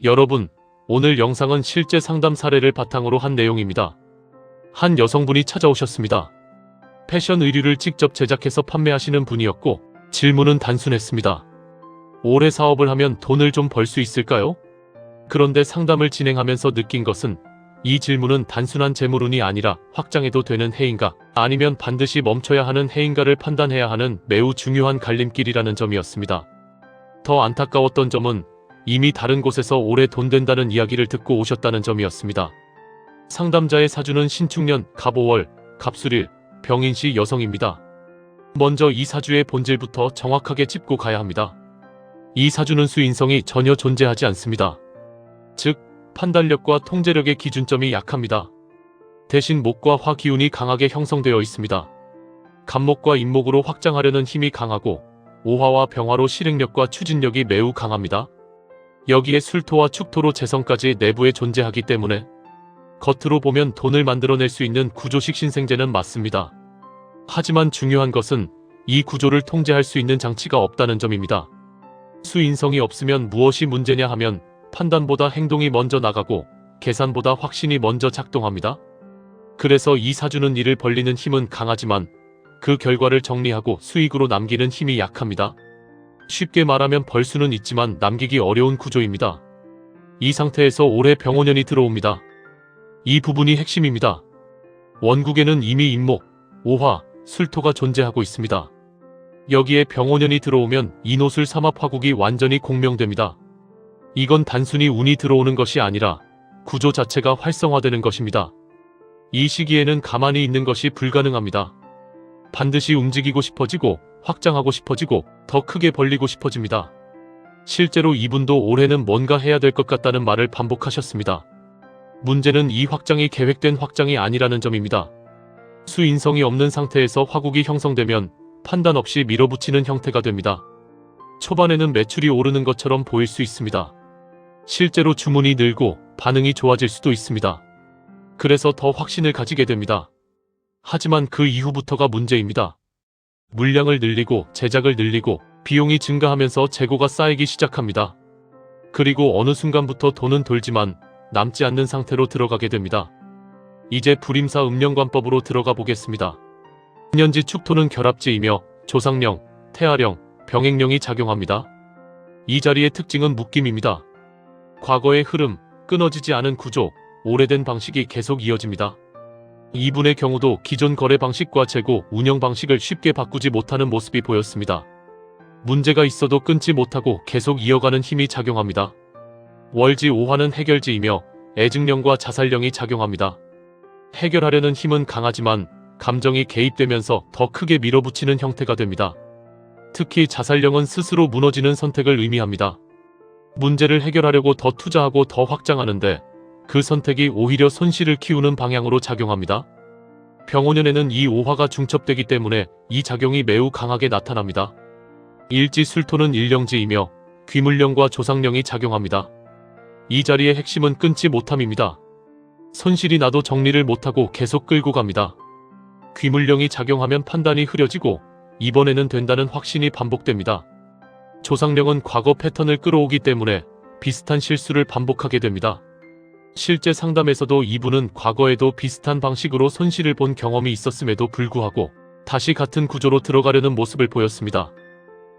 여러분, 오늘 영상은 실제 상담 사례를 바탕으로 한 내용입니다. 한 여성분이 찾아오셨습니다. 패션 의류를 직접 제작해서 판매하시는 분이었고 질문은 단순했습니다. 오래 사업을 하면 돈을 좀 벌 수 있을까요? 그런데 상담을 진행하면서 느낀 것은 이 질문은 단순한 재물운이 아니라 확장해도 되는 해인가 아니면 반드시 멈춰야 하는 해인가를 판단해야 하는 매우 중요한 갈림길이라는 점이었습니다. 더 안타까웠던 점은 이미 다른 곳에서 오래 돈 된다는 이야기를 듣고 오셨다는 점이었습니다. 상담자의 사주는 신축년, 갑오월, 갑술일, 병인시 여성입니다. 먼저 이 사주의 본질부터 정확하게 짚고 가야 합니다. 이 사주는 수인성이 전혀 존재하지 않습니다. 즉, 판단력과 통제력의 기준점이 약합니다. 대신 목과 화 기운이 강하게 형성되어 있습니다. 간목과 인목으로 확장하려는 힘이 강하고 오화와 병화로 실행력과 추진력이 매우 강합니다. 여기에 술토와 축토로 재성까지 내부에 존재하기 때문에 겉으로 보면 돈을 만들어낼 수 있는 구조식 신생재는 맞습니다. 하지만 중요한 것은 이 구조를 통제할 수 있는 장치가 없다는 점입니다. 수인성이 없으면 무엇이 문제냐 하면 판단보다 행동이 먼저 나가고 계산보다 확신이 먼저 작동합니다. 그래서 이 사주는 일을 벌리는 힘은 강하지만 그 결과를 정리하고 수익으로 남기는 힘이 약합니다. 쉽게 말하면 벌 수는 있지만 남기기 어려운 구조입니다. 이 상태에서 올해 병오년이 들어옵니다. 이 부분이 핵심입니다. 원국에는 이미 인목, 오화, 술토가 존재하고 있습니다. 여기에 병오년이 들어오면 인호술 삼합화국이 완전히 공명됩니다. 이건 단순히 운이 들어오는 것이 아니라 구조 자체가 활성화되는 것입니다. 이 시기에는 가만히 있는 것이 불가능합니다. 반드시 움직이고 싶어지고 확장하고 싶어지고 더 크게 벌리고 싶어집니다. 실제로 이분도 올해는 뭔가 해야 될 것 같다는 말을 반복하셨습니다. 문제는 이 확장이 계획된 확장이 아니라는 점입니다. 수인성이 없는 상태에서 화국이 형성되면 판단 없이 밀어붙이는 형태가 됩니다. 초반에는 매출이 오르는 것처럼 보일 수 있습니다. 실제로 주문이 늘고 반응이 좋아질 수도 있습니다. 그래서 더 확신을 가지게 됩니다. 하지만 그 이후부터가 문제입니다. 물량을 늘리고 제작을 늘리고 비용이 증가하면서 재고가 쌓이기 시작합니다. 그리고 어느 순간부터 돈은 돌지만 남지 않는 상태로 들어가게 됩니다. 이제 불임사 음령관법으로 들어가 보겠습니다. 년지 축토는 결합지이며 조상령, 태아령, 병행령이 작용합니다. 이 자리의 특징은 묶임입니다. 과거의 흐름, 끊어지지 않은 구조, 오래된 방식이 계속 이어집니다. 이분의 경우도 기존 거래 방식과 재고, 운영 방식을 쉽게 바꾸지 못하는 모습이 보였습니다. 문제가 있어도 끊지 못하고 계속 이어가는 힘이 작용합니다. 월지 오화는 해결지이며 애증령과 자살령이 작용합니다. 해결하려는 힘은 강하지만 감정이 개입되면서 더 크게 밀어붙이는 형태가 됩니다. 특히 자살령은 스스로 무너지는 선택을 의미합니다. 문제를 해결하려고 더 투자하고 더 확장하는데 그 선택이 오히려 손실을 키우는 방향으로 작용합니다. 병오년에는 이 오화가 중첩되기 때문에 이 작용이 매우 강하게 나타납니다. 일지 술토는 일령지이며 귀물령과 조상령이 작용합니다. 이 자리의 핵심은 끊지 못함입니다. 손실이 나도 정리를 못하고 계속 끌고 갑니다. 귀물령이 작용하면 판단이 흐려지고 이번에는 된다는 확신이 반복됩니다. 조상령은 과거 패턴을 끌어오기 때문에 비슷한 실수를 반복하게 됩니다. 실제 상담에서도 이분은 과거에도 비슷한 방식으로 손실을 본 경험이 있었음에도 불구하고 다시 같은 구조로 들어가려는 모습을 보였습니다.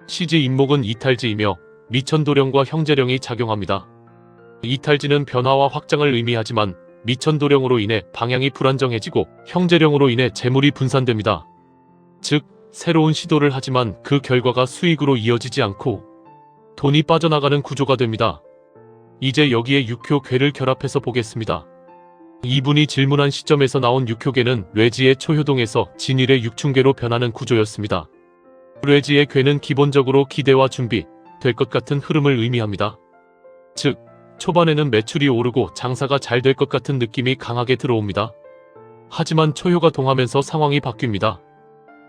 시지 인목은 이탈지이며 미천도령과 형제령이 작용합니다. 이탈지는 변화와 확장을 의미하지만 미천도령으로 인해 방향이 불안정해지고 형제령으로 인해 재물이 분산됩니다. 즉, 새로운 시도를 하지만 그 결과가 수익으로 이어지지 않고 돈이 빠져나가는 구조가 됩니다. 이제 여기에 육효괴를 결합해서 보겠습니다. 이분이 질문한 시점에서 나온 육효괴는 뇌지의 초효동에서 진일의 육충괴로 변하는 구조였습니다. 뇌지의 괴는 기본적으로 기대와 준비, 될 것 같은 흐름을 의미합니다. 즉, 초반에는 매출이 오르고 장사가 잘 될 것 같은 느낌이 강하게 들어옵니다. 하지만 초효가 동하면서 상황이 바뀝니다.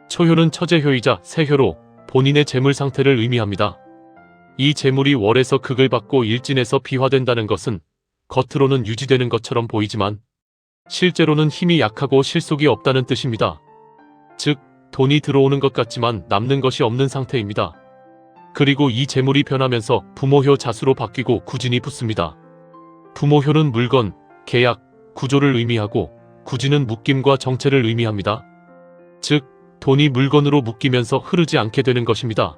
초효는 처제효이자 세효로 본인의 재물 상태를 의미합니다. 이 재물이 월에서 극을 받고 일진에서 비화된다는 것은 겉으로는 유지되는 것처럼 보이지만 실제로는 힘이 약하고 실속이 없다는 뜻입니다. 즉, 돈이 들어오는 것 같지만 남는 것이 없는 상태입니다. 그리고 이 재물이 변하면서 부모효 자수로 바뀌고 구진이 붙습니다. 부모효는 물건, 계약, 구조를 의미하고 구지는 묶임과 정체를 의미합니다. 즉, 돈이 물건으로 묶이면서 흐르지 않게 되는 것입니다.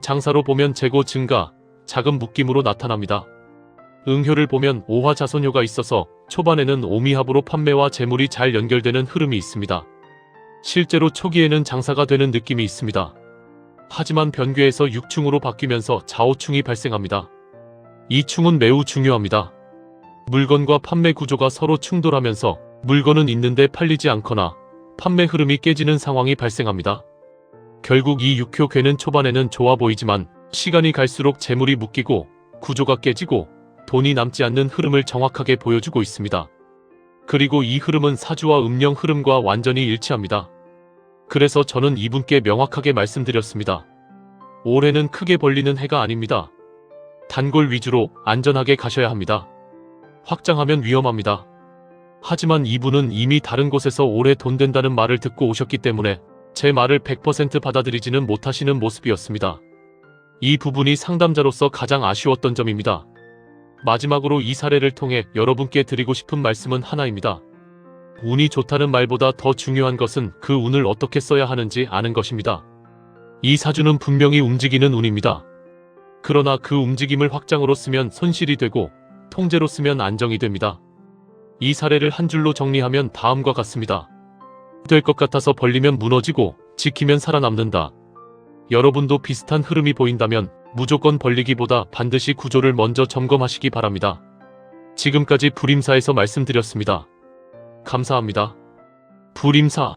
장사로 보면 재고 증가, 자금 묶임으로 나타납니다. 응효를 보면 오화자손효가 있어서 초반에는 오미합으로 판매와 재물이 잘 연결되는 흐름이 있습니다. 실제로 초기에는 장사가 되는 느낌이 있습니다. 하지만 변괴에서 육충으로 바뀌면서 좌우충이 발생합니다. 이 충은 매우 중요합니다. 물건과 판매 구조가 서로 충돌하면서 물건은 있는데 팔리지 않거나 판매 흐름이 깨지는 상황이 발생합니다. 결국 이 육효 괴는 초반에는 좋아 보이지만 시간이 갈수록 재물이 묶이고 구조가 깨지고 돈이 남지 않는 흐름을 정확하게 보여주고 있습니다. 그리고 이 흐름은 사주와 음령 흐름과 완전히 일치합니다. 그래서 저는 이분께 명확하게 말씀드렸습니다. 올해는 크게 벌리는 해가 아닙니다. 단골 위주로 안전하게 가셔야 합니다. 확장하면 위험합니다. 하지만 이분은 이미 다른 곳에서 올해 돈 된다는 말을 듣고 오셨기 때문에 제 말을 100% 받아들이지는 못하시는 모습이었습니다. 이 부분이 상담자로서 가장 아쉬웠던 점입니다. 마지막으로 이 사례를 통해 여러분께 드리고 싶은 말씀은 하나입니다. 운이 좋다는 말보다 더 중요한 것은 그 운을 어떻게 써야 하는지 아는 것입니다. 이 사주는 분명히 움직이는 운입니다. 그러나 그 움직임을 확장으로 쓰면 손실이 되고 통제로 쓰면 안정이 됩니다. 이 사례를 한 줄로 정리하면 다음과 같습니다. 될 것 같아서 벌리면 무너지고 지키면 살아남는다. 여러분도 비슷한 흐름이 보인다면 무조건 벌리기보다 반드시 구조를 먼저 점검하시기 바랍니다. 지금까지 불임사에서 말씀드렸습니다. 감사합니다. 불임사